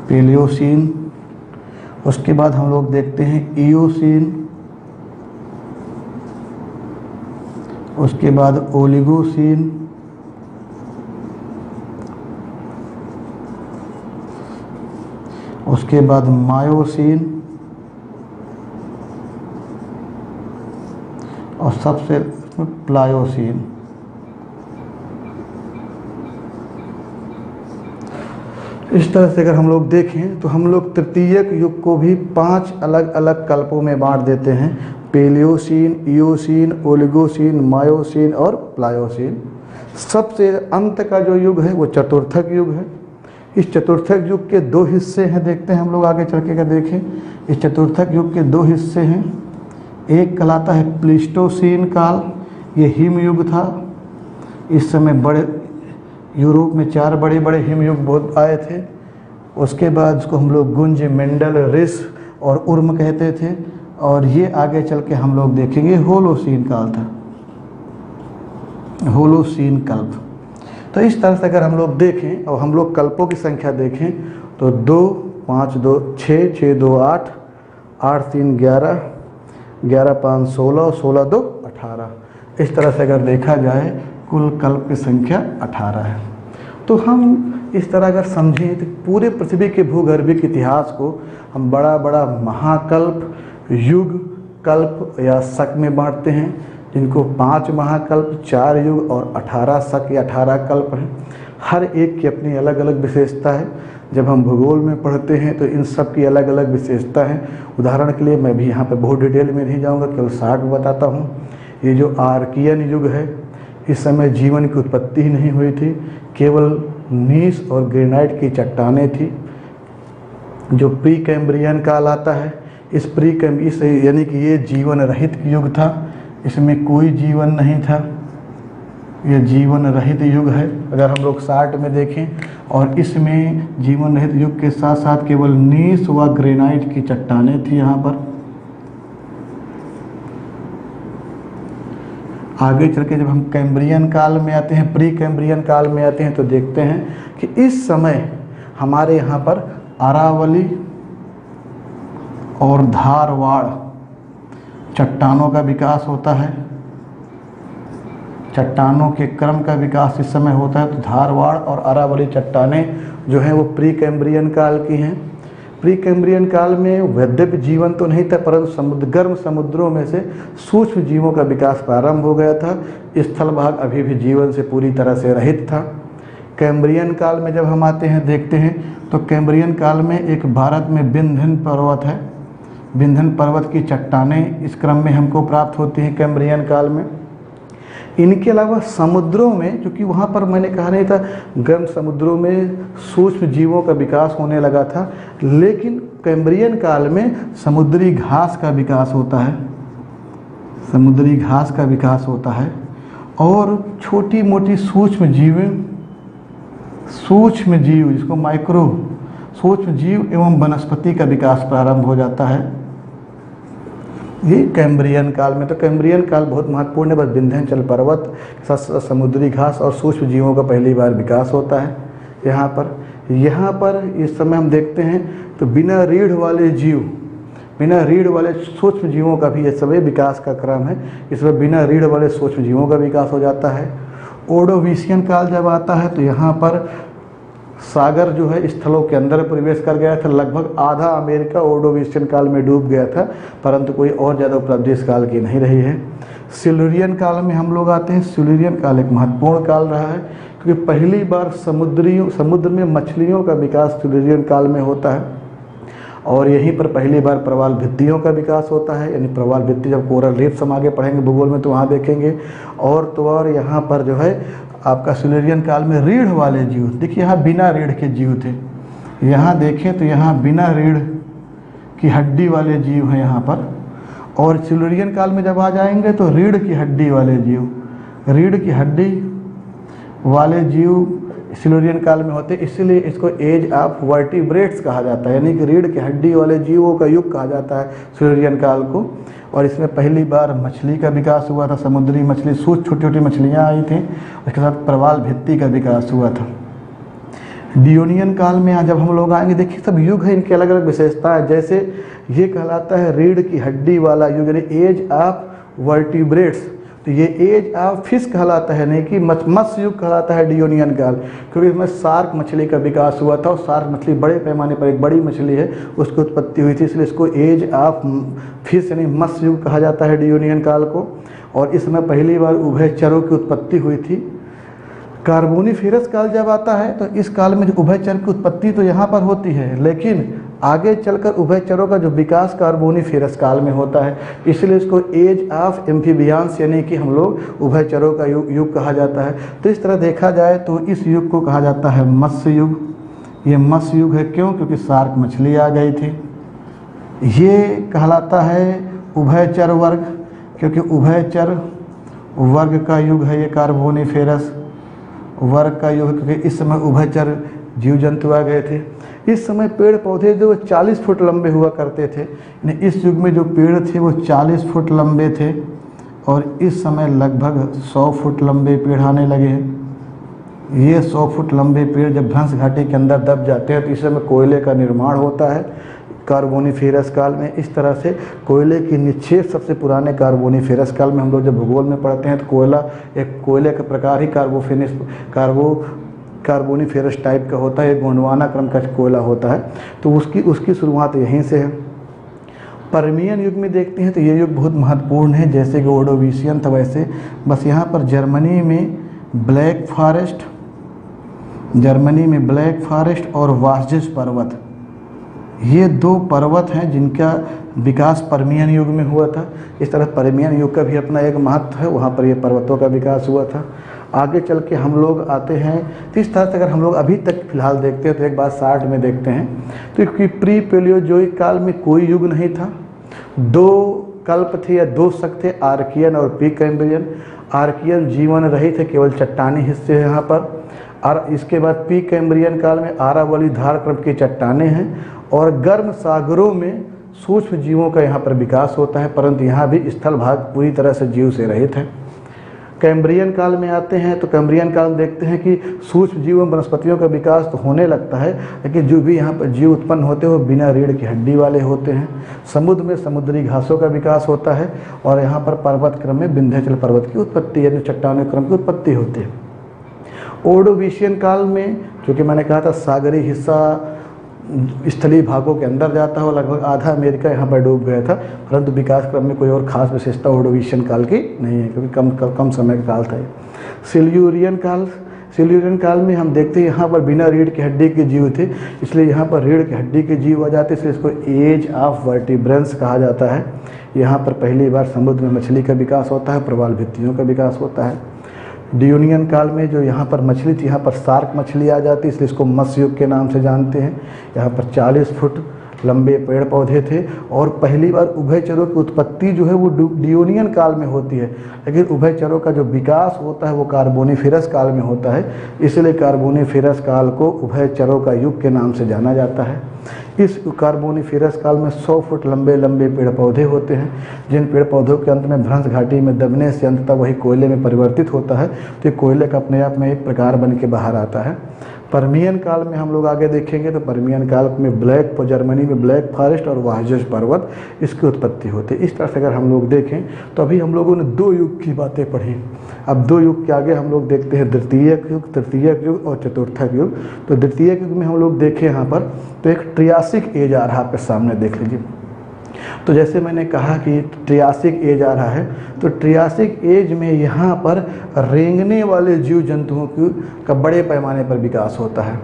पेलियोसीन, उसके बाद हम लोग देखते हैं इयोसीन, उसके बाद ओलिगोसीन, उसके बाद मायोसीन, और सबसे प्लायोसीन। इस तरह से अगर हम लोग देखें तो हम लोग तृतीयक युग को भी 5 अलग अलग कल्पों में बांट देते हैं, पेलियोसीन, इयोसीन, ओलिगोसीन, मायोसीन और प्लायोसीन। सबसे अंत का जो युग है वो चतुर्थक युग है। इस चतुर्थक युग के 2 हिस्से हैं, देखते हैं हम लोग आगे चल के देखें। इस चतुर्थक युग के 2 हिस्से हैं। एक कहलाता है प्लीस्टोसीन काल, ये हिम युग था। इस समय बड़े यूरोप में 4 बड़े बड़े हिम युग बहुत आए थे। उसके बाद इसको हम लोग गुंज, मेंडल, रिस और उर्म कहते थे। और ये आगे चल के हम लोग देखेंगे होलोसीन काल था, होलोसीन कल्प। तो इस तरह से अगर हम लोग देखें और हम लोग कल्पों की संख्या देखें तो 2, 5, 2, 6, 6, 2, 8, 8, 3, 11, 11, 5, 16, 16, 2, 18। इस तरह से अगर देखा जाए कुल कल्प की संख्या 18 है। तो हम इस तरह अगर समझें तो पूरे पृथ्वी के भूगर्भिक इतिहास को हम बड़ा बड़ा महाकल्प, युग, कल्प या शक में बांटते हैं, जिनको 5 महाकल्प, 4 युग और 18 शक या 18 कल्प हैं। हर एक की अपनी अलग अलग विशेषता है। जब हम भूगोल में पढ़ते हैं तो इन सब की अलग अलग विशेषता है। उदाहरण के लिए मैं भी यहाँ पे बहुत डिटेल में नहीं जाऊँगा, केवल शॉर्ट बताता हूँ। ये जो आर्कियन युग है, इस समय जीवन की उत्पत्ति ही नहीं हुई थी, केवल नीस और ग्रेनाइट की चट्टानें थी। जो प्री कैम्ब्रियन काल आता है, इस यानी कि ये जीवन रहित युग था, इसमें कोई जीवन नहीं था, ये जीवन रहित युग है अगर हम लोग शॉर्ट में देखें। और इसमें जीवन रहित युग के साथ साथ केवल नीस व ग्रेनाइट की चट्टानें थी यहाँ पर। आगे चल के जब हम कैम्ब्रियन काल में आते हैं, प्री कैम्ब्रियन काल में आते हैं, तो देखते हैं कि इस समय हमारे यहाँ पर अरावली और धारवाड़ चट्टानों का विकास होता है। चट्टानों के क्रम का विकास इस समय होता है। तो धारवाड़ और अरावली चट्टानें जो हैं वो प्री कैम्ब्रियन काल की हैं। प्री कैम्ब्रियन काल में वैद्यव्य जीवन तो नहीं था, परंतु गर्म समुद्रों में से सूक्ष्म जीवों का विकास प्रारंभ हो गया था। स्थल भाग अभी भी जीवन से पूरी तरह से रहित था। कैम्ब्रियन काल में जब हम आते हैं देखते हैं तो कैम्ब्रियन काल में एक भारत में विंध्य पर्वत है। विंध्य पर्वत की चट्टानें इस क्रम में हमको प्राप्त होती हैं कैम्ब्रियन काल में। इनके अलावा समुद्रों में, क्योंकि वहाँ पर मैंने कहा नहीं था गर्म समुद्रों में सूक्ष्म जीवों का विकास होने लगा था, लेकिन कैम्ब्रियन काल में समुद्री घास का विकास होता है। समुद्री घास का विकास होता है और छोटी मोटी सूक्ष्म जीव जिसको माइक्रो सूक्ष्म जीव एवं वनस्पति का विकास प्रारंभ हो जाता है ये कैम्ब्रियन काल में। तो कैम्ब्रियन काल बहुत महत्वपूर्ण है। बस विंध्याचल पर्वत, समुद्री घास और सूक्ष्म जीवों का पहली बार विकास होता है यहाँ पर इस समय हम देखते हैं तो बिना रीढ़ वाले सूक्ष्म जीवों का भी ये सभी विकास का क्रम है। इसमें बिना रीढ़ वाले सूक्ष्म जीवों का विकास हो जाता है। ओर्डोविशियन काल जब आता है तो यहाँ पर सागर जो है स्थलों के अंदर प्रवेश कर गया था। लगभग आधा अमेरिका ओर्डोविशियन काल में डूब गया था, परंतु कोई और ज़्यादा उपलब्धि इस काल की नहीं रही है। सिल्यूरियन काल में हम लोग आते हैं। सिल्यूरियन काल एक महत्वपूर्ण काल रहा है क्योंकि पहली बार समुद्र में मछलियों का विकास सिल्यूरियन काल में होता है और यहीं पर पहली बार प्रवाल भित्तियों का विकास होता है। यानी प्रवाल भित्ति जब कोरल रीफ्स हम आगे पढ़ेंगे भूगोल में तो वहाँ देखेंगे। और यहाँ पर जो है आपका सिल्यूरियन काल में रीढ़ वाले जीव, देखिए यहाँ बिना रीढ़ के जीव थे। यहाँ देखें तो यहाँ बिना रीढ़ की हड्डी वाले जीव हैं यहाँ पर। और सिल्यूरियन काल में जब आ जाएंगे तो रीढ़ की हड्डी वाले जीव सिल्यूरियन काल में होते, इसलिए इसको एज ऑफ वर्टिब्रेट्स कहा जाता है। यानी कि रीढ़ की हड्डी वाले जीवों का युग कहा जाता है सिल्यूरियन काल को। और इसमें पहली बार मछली का विकास हुआ था। समुद्री मछली, छोटी छोटी मछलियाँ आई थी, उसके साथ प्रवाल भित्ति का विकास हुआ था। डियोनियन काल में जब हम लोग आएंगे, देखिए सब युग है, इनकी अलग अलग विशेषताएं। जैसे ये कहलाता है रीढ़ की हड्डी वाला युग, यानी एज ऑफ वर्टिब्रेट्स। तो ये एज ऑफ फिश कहलाता है, नहीं कि मत्स्य युग कहलाता है डियोनियन काल, क्योंकि इसमें शार्क मछली का विकास हुआ था और शार्क मछली बड़े पैमाने पर एक बड़ी मछली है, उसकी उत्पत्ति हुई थी, इसलिए इसको एज ऑफ फिश यानी मत्स्य युग कहा जाता है डियोनियन काल को। और इसमें पहली बार उभयचरों की उत्पत्ति हुई थी। कार्बोनिफेरस काल जब आता है तो इस काल में जो उभयचर की उत्पत्ति तो यहाँ पर होती है, लेकिन आगे चलकर उभयचरों का जो विकास कार्बोनिफेरस काल में होता है, इसलिए इसको एज ऑफ एम्फीबियंस यानी कि हम लोग उभयचरों का युग कहा जाता है। तो इस तरह देखा जाए तो इस युग को कहा जाता है मत्स्य युग। ये मत्स्य युग है क्यों? क्योंकि शार्क मछली आ गई थी। ये कहलाता है उभयचर वर्ग, क्योंकि उभयचर वर्ग का युग है ये कार्बोनिफेरस वर्ग का युग, क्योंकि इस समय उभयचर जीव जंतु आ गए थे। इस समय पेड़ पौधे जो 40 फुट लंबे हुआ करते थे, इस युग में जो पेड़ थे वो 40 फुट लंबे थे और इस समय लगभग 100 फुट लंबे पेड़ आने लगे हैं। ये 100 फुट लंबे पेड़ जब भ्रंश घाटी के अंदर दब जाते हैं तो इस समय कोयले का निर्माण होता है कार्बोनिफेरस काल में। इस तरह से कोयले की निक्षेप सबसे पुराने कार्बोनिफेरस काल में, हम लोग जब भूगोल में पढ़ते हैं तो कोयला एक कोयले का प्रकार ही कार्बोनिफेरस टाइप का होता है, एक गोंडवाना क्रम का कोयला होता है। तो उसकी शुरुआत यहीं से है। पर्मियन युग में देखते हैं तो ये युग बहुत महत्वपूर्ण है, जैसे कि ओर्डोविशियन था वैसे, बस यहाँ पर जर्मनी में ब्लैक फॉरेस्ट और वास्जिस पर्वत, ये 2 पर्वत हैं जिनका विकास पर्मियन युग में हुआ था। इस तरह पर्मियन युग का भी अपना एक महत्व है, वहाँ पर ये पर्वतों का विकास हुआ था। आगे चल के हम लोग आते हैं तो इस तरह से अगर हम लोग अभी तक फिलहाल देखते हैं तो एक बात 60 में देखते हैं तो क्योंकि प्री पैलियोजोइक काल में कोई युग नहीं था, 2 कल्प थे या 2 शक थे, आर्कियन और प्री कैम्ब्रियन। आर्कियन जीवन रहित थे, केवल चट्टानी हिस्से हैं यहाँ पर। और इसके बाद प्री कैम्ब्रियन काल में आरावली धार क्रम की चट्टानें हैं और गर्म सागरों में सूक्ष्म जीवों का यहाँ पर विकास होता है, परंतु यहाँ भी स्थल भाग पूरी तरह से जीव से रहित है। कैम्ब्रियन काल में आते हैं तो कैम्ब्रियन काल में देखते हैं कि सूक्ष्म जीव एवं वनस्पतियों का विकास तो होने लगता है, लेकिन जो भी यहाँ पर जीव उत्पन्न होते हैं वो बिना रीढ़ की हड्डी वाले होते हैं। समुद्र में समुद्री घासों का विकास होता है और यहाँ पर पर्वत क्रम में विंध्याचल पर्वत की उत्पत्ति यानी चट्टानों क्रम की उत्पत्ति होती है। ओर्डोविशियन काल में, चूँकि मैंने कहा था सागरी हिस्सा स्थलीय भागों के अंदर जाता है और लगभग आधा अमेरिका यहाँ पर डूब गया था, परंतु विकास क्रम में कोई और खास विशेषता ऑर्डोविशियन काल की नहीं है, क्योंकि कम समय का काल था। सिल्यूरियन काल में हम देखते हैं यहाँ पर बिना रीढ़ की हड्डी के जीव थे, इसलिए यहाँ पर रीढ़ की हड्डी के जीव आ जाते, इसलिए इसको एज ऑफ वर्टिब्रेंस कहा जाता है। यहाँ पर पहली बार समुद्र में मछली का विकास होता है, प्रवाल भित्तियों का विकास होता है। डियोनियन काल में जो यहाँ पर मछली थी, यहाँ पर शार्क मछली आ जाती है, इसलिए इसको मत्स्य युग के नाम से जानते हैं। यहाँ पर 40 फुट लंबे पेड़ पौधे थे और पहली बार उभयचरों की उत्पत्ति जो है वो डियोनियन काल में होती है, लेकिन उभयचरों का जो विकास होता है वो कार्बोनिफेरस काल में होता है, इसलिए कार्बोनिफेरस काल को उभयचरों का युग के नाम से जाना जाता है। इस कार्बोनिफेरस काल में 100 फुट लंबे लंबे पेड़ पौधे होते हैं, जिन पेड़ पौधों के अंत में भ्रंश घाटी में दबने से अंततः वही कोयले में परिवर्तित होता है, तो ये कोयले का अपने आप में एक प्रकार बन के बाहर आता है। पर्मियन काल में हम लोग आगे देखेंगे तो पर्मियन काल में जर्मनी में ब्लैक फॉरेस्ट और वाहजस पर्वत इसकी उत्पत्ति होती है। इस तरह से अगर हम लोग देखें तो अभी हम लोगों ने 2 युग की बातें पढ़ी, अब 2 युग के आगे हम लोग देखते हैं द्वितीयक युग, तृतीयक युग और चतुर्थक युग। तो द्वितीयक युग में हम लोग देखें यहाँ पर तो एक ट्रियासिक एज आ रहा है, आपके सामने देख लीजिए। तो जैसे मैंने कहा कि ट्रियासिक एज आ रहा है, तो ट्रियासिक एज में यहाँ पर रेंगने वाले जीव जंतुओं का बड़े पैमाने पर विकास होता है,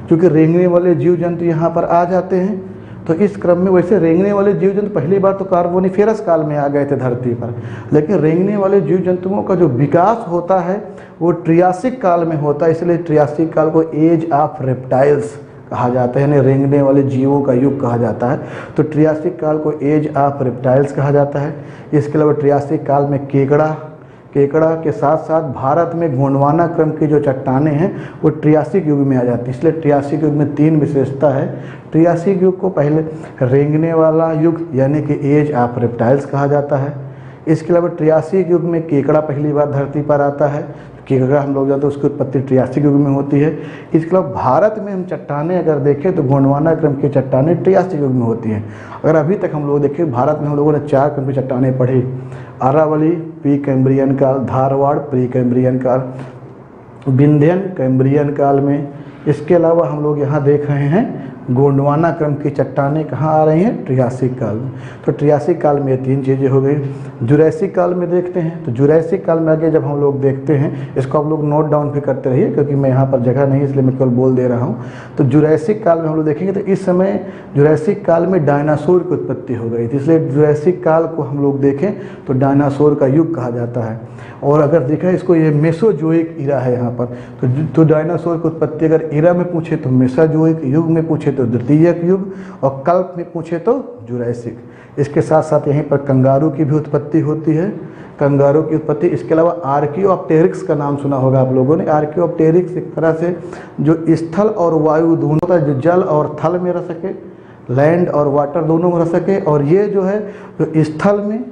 क्योंकि रेंगने वाले जीव जंतु यहाँ पर आ जाते हैं। तो इस क्रम में वैसे रेंगने वाले जीव जंतु पहली बार तो कार्बोनिफेरस काल में आ गए थे धरती पर, लेकिन रेंगने वाले जीव जंतुओं का जो विकास होता है वो ट्रियासिक काल में होता है, इसलिए ट्रियासिक काल को एज ऑफ रेप्टाइल्स कहा जाता है, यानी रेंगने वाले जीवों का युग कहा जाता है। तो ट्रियासिक काल को एज ऑफ रेप्टाइल्स कहा जाता है। इसके अलावा ट्रियासिक काल में केकड़ा के साथ साथ भारत में गोंडवाना क्रम की जो चट्टानें हैं वो ट्रियासिक युग में आ जाती है, इसलिए ट्रियासिक युग में 3 विशेषता है। ट्रियासिक युग को पहले रेंगने वाला युग यानी कि एज ऑफ रेप्टाइल्स कहा जाता है। इसके अलावा ट्रियासिक युग में केकड़ा पहली बार धरती पर आता है, केकड़ा हम लोग जानते हैं उसकी उत्पत्ति ट्रियासिक युग में होती है। इसके अलावा भारत में हम चट्टानें अगर देखें तो गोंडवाना क्रम की चट्टानें ट्रियासिक युग में होती हैं। अगर अभी तक हम लोग देखें भारत में हम लोगों ने 4 क्रम की चट्टानें पढ़ी, अरावली प्री कैम्ब्रियन काल, धारवाड़ प्री कैम्ब्रियन काल, विंध्यन कैम्ब्रियन काल में। इसके अलावा हम लोग यहाँ देख रहे हैं गोंडवाना क्रम की चट्टानें कहाँ आ रही हैं, ट्रियासिक काल में। तो ट्रियासिक काल में ये 3 चीज़ें हो गई। जुरैसिक काल में देखते हैं, तो जुरैसिक काल में आगे जब हम लोग देखते हैं, इसको आप लोग नोट डाउन भी करते रहिए क्योंकि मैं यहाँ पर जगह नहीं इसलिए मैं केवल बोल दे रहा हूँ। तो जुरैसिक काल में हम लोग देखेंगे तो इस समय जुरैसिक काल में डायनासोर की उत्पत्ति हो गई थी, इसलिए जुरैसिक काल को हम लोग देखें तो डायनासोर का युग कहा जाता है। और अगर देखा इसको ये मेसोजोइक इरा है यहाँ पर, तो डायनासोर की उत्पत्ति अगर इरा में पूछे तो मेसोजोइक, युग में पूछे तो द्वितीयक युग और कल्प में पूछे तो जुरैसिक। इसके साथ साथ यहीं पर कंगारू की भी उत्पत्ति होती है, कंगारू की उत्पत्ति। इसके अलावा आर्कियोप्टेरिक्स का नाम सुना होगा आप लोगों ने। आर्कियोप्टेरिक्स एक तरह से जो स्थल और वायु दोनों का, जो जल और थल में रह सके, लैंड और वाटर दोनों में रह सके, और ये जो है जो स्थल में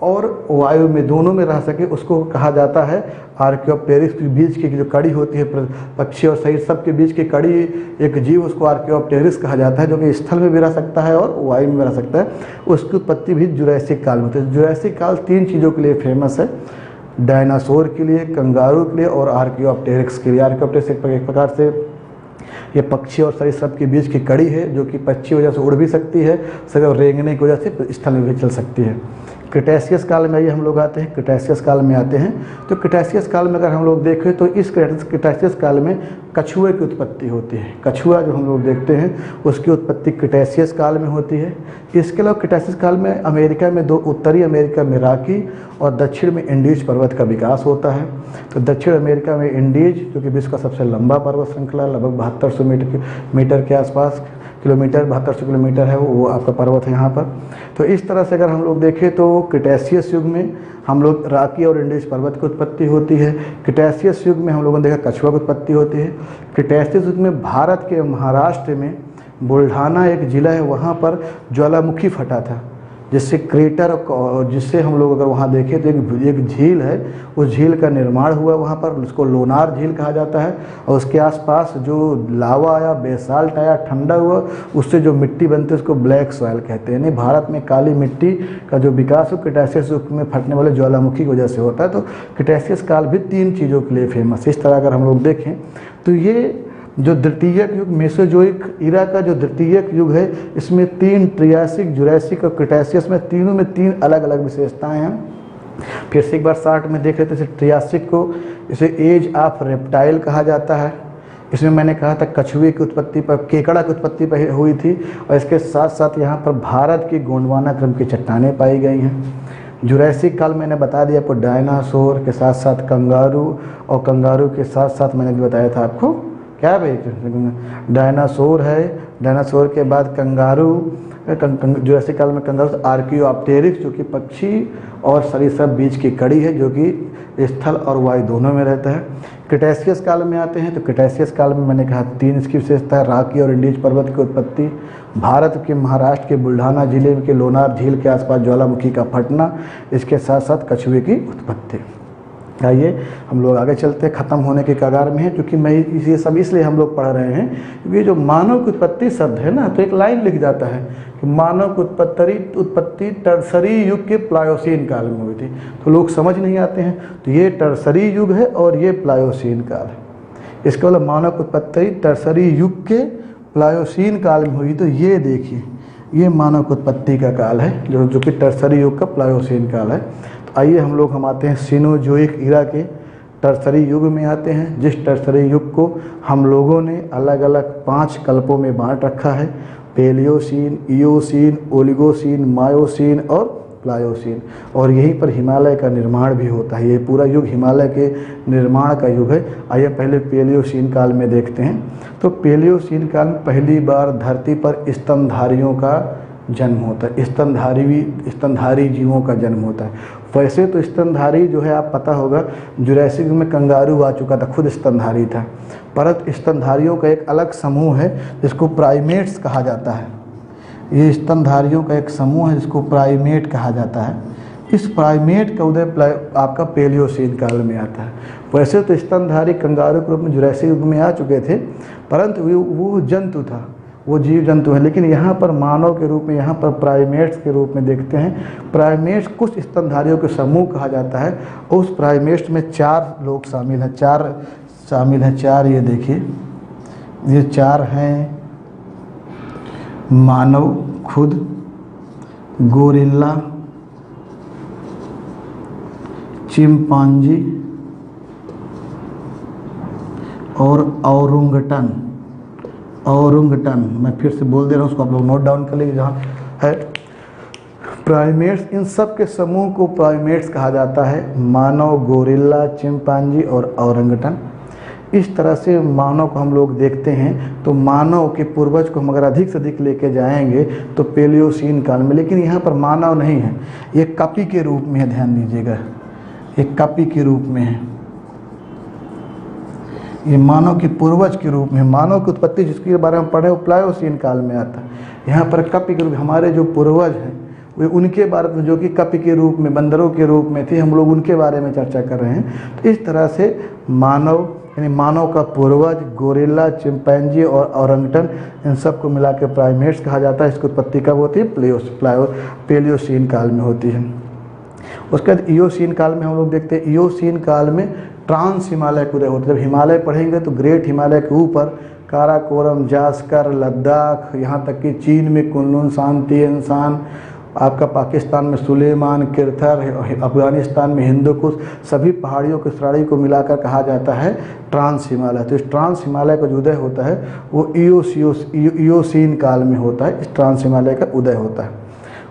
और वायु में दोनों में रह सके, उसको कहा जाता है आर्कियोप्टेरिक्स। के बीच की जो कड़ी होती है पक्षी और शरीर सब के बीच की कड़ी एक जीव, उसको आर्कियोप्टेरिक्स कहा जाता है, जो कि स्थल में भी रह सकता है और वायु में भी रह सकता है। उसकी उत्पत्ति भी जुरैसिक काल में होती है। जुरैसिक काल 3 चीज़ों के लिए फेमस है, डायनासोर के लिए, कंगारू के लिए और आर्कियोप्टेरिक्स के लिए। आर्कियोप्टेरिक्स एक प्रकार से ये पक्षी और सरीसृप के बीच की कड़ी है, जो कि पक्षी वजह से उड़ भी सकती है, सिर्फ रेंगने की वजह से स्थल में भी चल सकती है। क्रिटेशियस काल में ये हम लोग आते हैं, क्रिटेशियस काल में आते हैं। तो क्रिटेशियस काल में अगर हम लोग देखें तो इस क्रिटेशियस काल में कछुए की उत्पत्ति होती है। कछुआ जो हम लोग देखते हैं उसकी उत्पत्ति क्रिटेशियस काल में होती है। इसके अलावा क्रिटेशियस काल में अमेरिका में 2, उत्तरी अमेरिका में रॉकी और दक्षिण में इंडीज पर्वत का विकास होता है। तो दक्षिण अमेरिका में इंडीज, जो कि विश्व का सबसे लंबा पर्वत श्रृंखला, लगभग 7200 मीटर के आसपास किलोमीटर, 7200 किलोमीटर है वो आपका पर्वत है यहाँ पर। तो इस तरह से अगर हम लोग देखें तो क्रिटेशियस युग में हम लोग रॉकी और इंडीज पर्वत की उत्पत्ति होती है। क्रिटेशियस युग में हम लोगों ने देखा कछुआ की उत्पत्ति होती है। क्रिटेशियस युग में भारत के महाराष्ट्र में बुल्ढाना एक ज़िला है, वहाँ पर ज्वालामुखी फटा था, जिससे क्रेटर, जिससे हम लोग अगर वहाँ देखें तो एक झील है, उस झील का निर्माण हुआ वहाँ पर, उसको लोनार झील कहा जाता है। और उसके आसपास जो लावा आया, बेसाल्ट आया, ठंडा हुआ, उससे जो मिट्टी बनती है उसको ब्लैक सॉइल कहते हैं। यानी भारत में काली मिट्टी का जो विकास हो क्रिटेशियस युग में फटने वाले ज्वालामुखी की वजह से होता है। तो क्रिटेशियस काल भी 3 चीज़ों के लिए फेमस है। इस तरह अगर हम लोग देखें तो ये जो द्वितीयक युग मेसोजोइक इरा का जो द्वितीयक युग है, इसमें 3 ट्रियासिक, जुरैसिक और क्रिटेशियस में तीनों में 3 अलग अलग विशेषताएं हैं। फिर से एक बार शार्ट में देख लेते हैं। ट्रियासिक को इसे एज ऑफ रेप्टाइल कहा जाता है। इसमें मैंने कहा था कछुए की उत्पत्ति पर, केकड़ा की उत्पत्ति पर हुई थी, और इसके साथ साथ यहाँ पर भारत की गोंडवाना क्रम की चट्टानें पाई गई हैं। जुरैसिक काल मैंने बता दिया आपको डायनासोर के साथ साथ कंगारू, और कंगारू के साथ साथ मैंने भी बताया था आपको क्या भाई, डायनासोर है। डायनासोर के बाद कंगारू, जुरैसिक काल में कंगारू, आर्कियोप्टेरिक्स जो कि पक्षी और सरीसृप बीच की कड़ी है, जो कि स्थल और वायु दोनों में रहता है। क्रिटेशियस काल में आते हैं तो क्रिटेशियस काल में मैंने कहा 3 इसकी विशेषता है। रॉकी और इंडीज पर्वत की उत्पत्ति, भारत के महाराष्ट्र के बुल्ढाना जिले के लोनार झील के आसपास ज्वालामुखी का फटना, इसके साथ साथ कछुए की उत्पत्ति। आइए हम लोग आगे चलते हैं, ख़त्म होने के कगार में है, क्योंकि मैं ये सब इसलिए हम लोग पढ़ रहे हैं क्योंकि जो मानव की उत्पत्ति शब्द है ना, तो एक लाइन लिख जाता है कि मानव की उत्पत्ति टर्सरी युग के प्लायोसीन काल में हुई थी, तो लोग समझ नहीं आते हैं। तो ये टर्सरी युग है और ये प्लायोसीन काल है। इसका मतलब मानव की उत्पत्ति टर्सरी युग के प्लायोसीन काल में हुई, तो ये देखिए ये मानव की उत्पत्ति का काल है, जो कि टर्सरी युग का प्लायोसीन काल है। तो आइए हम आते हैं सिनोजोइक इरा के टर्सरी युग में आते हैं, जिस टर्सरी युग को हम लोगों ने अलग अलग 5 कल्पों में बांट रखा है। पेलियोसीन, इयोसीन, ओलिगोसीन, मायोसीन और प्लायोसीन, और यहीं पर हिमालय का निर्माण भी होता है। ये पूरा युग हिमालय के निर्माण का युग है। आइए पहले पेलियोसीन काल में देखते हैं। तो पेलियोसीन काल में पहली बार धरती पर स्तनधारियों का जन्म होता है, स्तनधारी जीवों का जन्म होता है। वैसे तो स्तनधारी जो है आप पता होगा, जुरैसिक में कंगारू आ चुका था, खुद स्तनधारी था, परंतु स्तनधारियों का एक अलग समूह है जिसको प्राइमेट्स कहा जाता है। ये स्तनधारियों का एक समूह है जिसको प्राइमेट कहा जाता है। इस प्राइमेट का उदय आपका पेलियोसीन काल में आता है। वैसे तो स्तनधारी कंगारू के रूप में जुरैसिक युग में आ चुके थे, परंतु वो जंतु था, वो जीव जंतु है। लेकिन यहाँ पर मानव के रूप में, यहाँ पर प्राइमेट्स के रूप में देखते हैं। प्राइमेट्स कुछ स्तनधारियों के समूह कहा जाता है, और उस प्राइमेट्स में 4 लोग शामिल हैं, 4 ये देखिए, ये 4 हैं मानव खुद, गोरिल्ला, चिंपांजी और औरंगटन। मैं फिर से बोल दे रहा हूँ, उसको आप लोग नोट डाउन कर लीजिए जहाँ है। प्राइमेट्स, इन सब के समूह को प्राइमेट्स कहा जाता है। मानव, गोरिल्ला, चिंपांजी और औरंगटन। इस तरह से मानव को हम लोग देखते हैं। तो मानव के पूर्वज को हम अगर अधिक से अधिक लेके जाएंगे तो पेलियोसीन काल में, लेकिन यहाँ पर मानव नहीं है, ये कॉपी के रूप में है, ध्यान दीजिएगा, एक कॉपी के रूप में है। ये मानव के पूर्वज के रूप में, मानव की उत्पत्ति जिसके बारे में पढ़े वो प्लायोसीन काल में आता है। यहाँ पर कॉपी के रूप, हमारे जो पूर्वज हैं वे उनके बारे में, जो कि कॉपी के रूप में, बंदरों के रूप में थे, हम लोग उनके बारे में चर्चा कर रहे हैं। तो इस तरह से मानव यानी मानव का पूर्वज, गोरिल्ला, चिंपैंजी और औरंगटन, इन सब को मिला के प्राइमेट्स कहा जाता है। इसकी उत्पत्ति कब होती है? पेलियोसीन काल में होती है। उसके बाद इयोसीन काल में हम लोग देखते हैं, इयोसीन काल में ट्रांस हिमालय का उदय होता है। जब हिमालय पढ़ेंगे तो ग्रेट हिमालय के ऊपर काराकोरम, जास्कर, लद्दाख, यहाँ तक कि चीन में कुनलुन, शांतिएनशान, आपका पाकिस्तान में सुलेमान, किरथर, अफगानिस्तान में हिंदुकुश, सभी पहाड़ियों की श्रेणी को मिलाकर कहा जाता है ट्रांस हिमालय। तो इस ट्रांस हिमालय का जो उदय होता है वो इयोसीन काल में होता है। इस ट्रांस हिमालय का उदय होता है।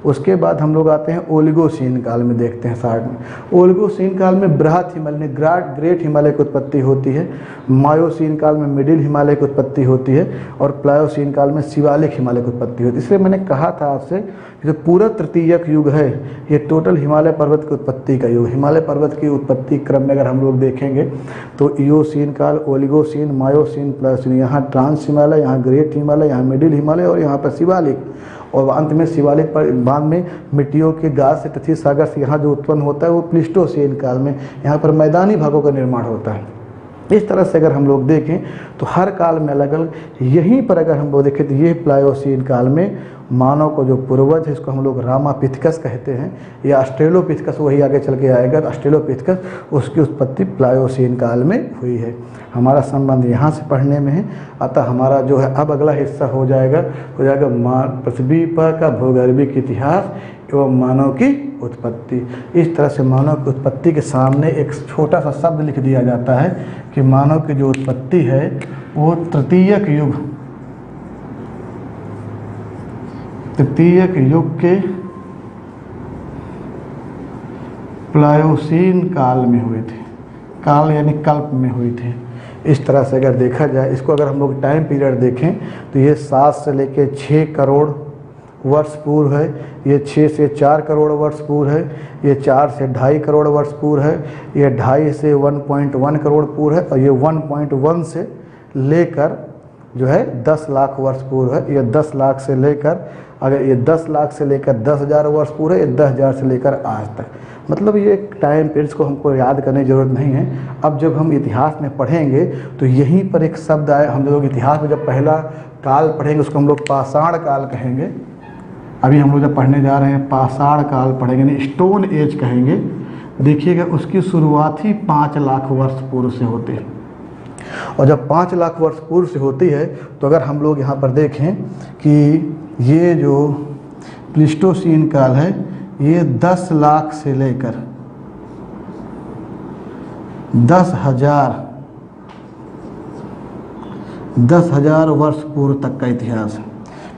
उसके बाद हम लोग आते हैं ओलिगोसीन काल में, देखते हैं साइड में। ओलिगोसीन काल में बृहत हिमालय, ग्रेट हिमालय की उत्पत्ति होती है। मायोसीन काल में मिडिल हिमालय की उत्पत्ति होती है, और प्लायोसीन काल में शिवालिक हिमालय की उत्पत्ति होती है। इसलिए मैंने कहा था आपसे, जो पूरा तृतीयक युग है ये टोटल हिमालय पर्वत की उत्पत्ति का युग। हिमालय पर्वत की उत्पत्ति क्रम में अगर हम लोग देखेंगे तो इयोसीन काल, ओलिगोसीन, मायोसीन, प्लायोसीन, यहाँ ट्रांस हिमालय, यहाँ ग्रेट हिमालय, यहाँ मिडिल हिमालय और यहाँ पर शिवालिक, और अंत में शिवालिक पर बाद में मिट्टियों के गाज से तथा सागर से यहाँ जो उत्पन्न होता है वो प्लीस्टोसीन काल में, यहाँ पर मैदानी भागों का निर्माण होता है। इस तरह से अगर हम लोग देखें तो हर काल में अलग अलग, यहीं पर अगर हम लोग देखें तो ये प्लायोसीन काल में मानव को जो पूर्वज है, इसको हम लोग रामापिथेकस कहते हैं, या ऑस्ट्रेलोपिथेकस, वही आगे चल के आएगा। ऑस्ट्रेलोपिथेकस, उसकी उत्पत्ति प्लायोसीन काल में हुई है। हमारा संबंध यहाँ से पढ़ने में है। अतः हमारा जो है अब अगला हिस्सा हो जाएगा पृथ्वी पर का भूगर्भिक इतिहास एवं मानव की उत्पत्ति। इस तरह से मानव की उत्पत्ति के सामने एक छोटा सा शब्द लिख दिया जाता है कि मानव की जो उत्पत्ति है वो तृतीयक युग के प्लायोसीन काल में हुए थे। काल यानी कल्प में हुए थे। इस तरह से अगर देखा जाए, इसको अगर हम लोग टाइम पीरियड देखें तो ये 7 से लेके 6 करोड़ वर्ष पूर्व है, ये 6 से 4 करोड़ वर्ष पूर्व है, ये 4 से 2.5 करोड़ वर्ष पूर्व है, ये 2.5 से 1.1 करोड़ पूर्व है, और ये 1.1 से लेकर जो है 10 लाख वर्ष पूर्व है। ये 10 लाख से लेकर, अगर ये 10 लाख से लेकर 10,000 वर्ष पूर्व है, ये 10,000 से लेकर आज तक। मतलब ये टाइम पीरियड्स को हमको याद करने की ज़रूरत नहीं है। अब जब हम इतिहास में पढ़ेंगे तो यहीं पर एक शब्द आए, हम लोग इतिहास में जब पहला काल पढ़ेंगे उसको हम लोग पाषाण काल कहेंगे। अभी हम लोग जब पढ़ने जा रहे हैं पाषाण काल पढ़ेंगे, यानी स्टोन एज कहेंगे। देखिएगा उसकी शुरुआत ही 5 लाख वर्ष पूर्व से होती है, और जब 5 लाख वर्ष पूर्व से होती है तो अगर हम लोग यहाँ पर देखें कि ये जो प्लीस्टोसीन काल है ये 10 लाख से लेकर 10,000 वर्ष पूर्व तक का इतिहास है।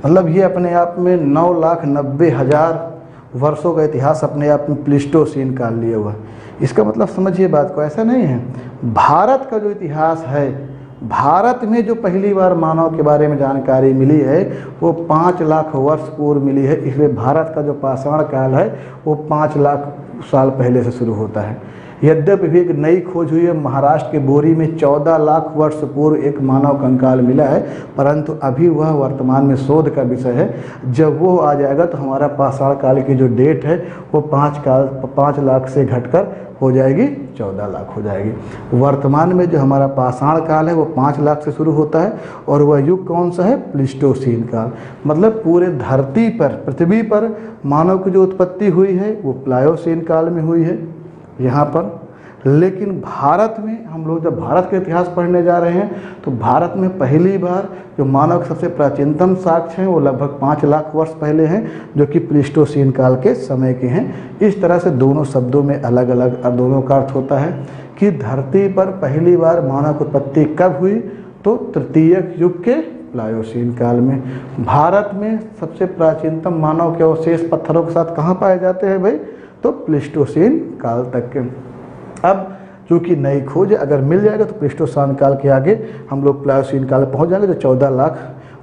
मतलब ये अपने आप में 9,90,000 वर्षों का इतिहास अपने आप में प्लीस्टोसीन काल लिया हुआ है। इसका मतलब समझिए बात को, ऐसा नहीं है। भारत का जो इतिहास है, भारत में जो पहली बार मानव के बारे में जानकारी मिली है वो 5 लाख वर्ष पूर्व मिली है। इसलिए भारत का जो पाषाण काल है वो 5 लाख साल पहले से शुरू होता है। यद्यपि भी एक नई खोज हुई है, महाराष्ट्र के बोरी में 14 लाख वर्ष पूर्व एक मानव कंकाल मिला है, परंतु अभी वह वर्तमान में शोध का विषय है। जब वो आ जाएगा तो हमारा पाषाण काल की जो डेट है वो 5 लाख से घटकर हो जाएगी 14 लाख हो जाएगी। वर्तमान में जो हमारा पाषाण काल है वो 5 लाख से शुरू होता है, और वह युग कौन सा है? प्लीस्टोसीन काल। मतलब पूरे धरती पर, पृथ्वी पर मानव की जो उत्पत्ति हुई है वो प्लायोसीन काल में हुई है यहाँ पर। लेकिन भारत में हम लोग जब भारत का इतिहास पढ़ने जा रहे हैं तो भारत में पहली बार जो मानव के सबसे प्राचीनतम साक्ष्य हैं वो लगभग 5 लाख वर्ष पहले हैं, जो कि प्लीस्टोसीन काल के समय के हैं। इस तरह से दोनों शब्दों में अलग अलग दोनों का अर्थ होता है कि धरती पर पहली बार मानव की उत्पत्ति कब हुई, तो तृतीयक युग के प्लायोसीन काल में। भारत में सबसे प्राचीनतम मानव के अवशेष पत्थरों के साथ कहाँ पाए जाते हैं भाई? तो प्लीस्टोसीन काल तक के। अब चूँकि नई खोज अगर मिल जाएगा तो प्लीस्टोसीन काल के आगे हम लोग प्लायोसीन काल पहुँच जाएंगे, जो 14 लाख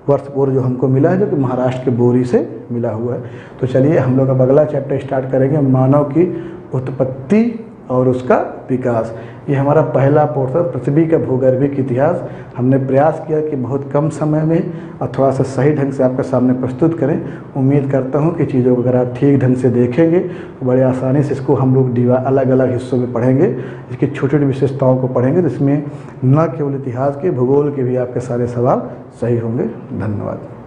वर्ष पूर्व जो हमको मिला है, जो कि महाराष्ट्र के बोरी से मिला हुआ है। तो चलिए हम लोग अब अगला चैप्टर स्टार्ट करेंगे, मानव की उत्पत्ति और उसका विकास। ये हमारा पहला पोर्शन पृथ्वी का भूगर्भिक इतिहास। हमने प्रयास किया कि बहुत कम समय में और थोड़ा सा सही ढंग से आपके सामने प्रस्तुत करें। उम्मीद करता हूँ कि चीज़ों को अगर आप ठीक ढंग से देखेंगे तो बड़े आसानी से इसको हम लोग अलग अलग हिस्सों में पढ़ेंगे, इसकी छोटी छोटी विशेषताओं को पढ़ेंगे, जिसमें न केवल इतिहास के, भूगोल के भी आपके सारे सवाल सही होंगे। धन्यवाद।